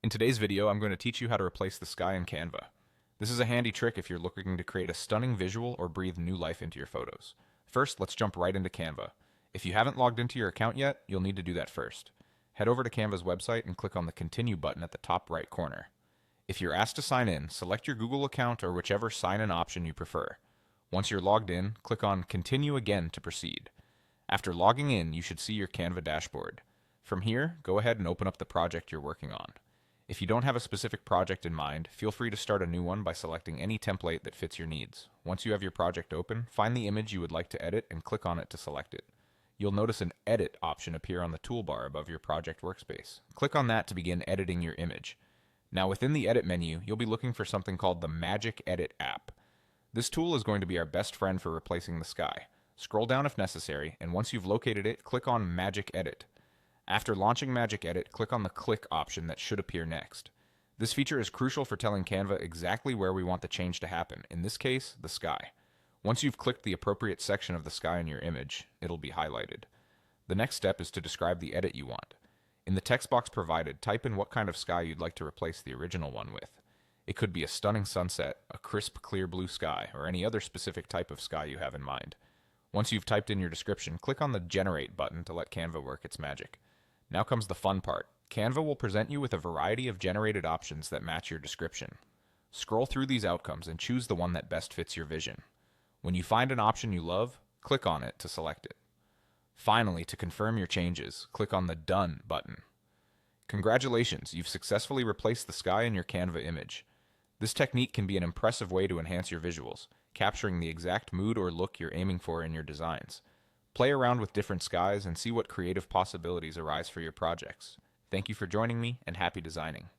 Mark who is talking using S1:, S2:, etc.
S1: In today's video, I'm going to teach you how to replace the sky in Canva. This is a handy trick if you're looking to create a stunning visual or breathe new life into your photos. First, let's jump right into Canva. If you haven't logged into your account yet, you'll need to do that first. Head over to Canva's website and click on the Continue button at the top right corner. If you're asked to sign in, select your Google account or whichever sign-in option you prefer. Once you're logged in, click on Continue again to proceed. After logging in, you should see your Canva dashboard. From here, go ahead and open up the project you're working on. If you don't have a specific project in mind, feel free to start a new one by selecting any template that fits your needs. Once you have your project open, find the image you would like to edit and click on it to select it. You'll notice an Edit option appear on the toolbar above your project workspace. Click on that to begin editing your image. Now within the Edit menu, you'll be looking for something called the Magic Edit app. This tool is going to be our best friend for replacing the sky. Scroll down if necessary, and once you've located it, click on Magic Edit. After launching Magic Edit, click on the Click option that should appear next. This feature is crucial for telling Canva exactly where we want the change to happen, in this case, the sky. Once you've clicked the appropriate section of the sky in your image, it'll be highlighted. The next step is to describe the edit you want. In the text box provided, type in what kind of sky you'd like to replace the original one with. It could be a stunning sunset, a crisp, clear blue sky, or any other specific type of sky you have in mind. Once you've typed in your description, click on the Generate button to let Canva work its magic. Now comes the fun part. Canva will present you with a variety of generated options that match your description. Scroll through these outcomes and choose the one that best fits your vision. When you find an option you love, click on it to select it. Finally, to confirm your changes, click on the Done button. Congratulations, you've successfully replaced the sky in your Canva image. This technique can be an impressive way to enhance your visuals, capturing the exact mood or look you're aiming for in your designs. Play around with different skies and see what creative possibilities arise for your projects. Thank you for joining me, and happy designing.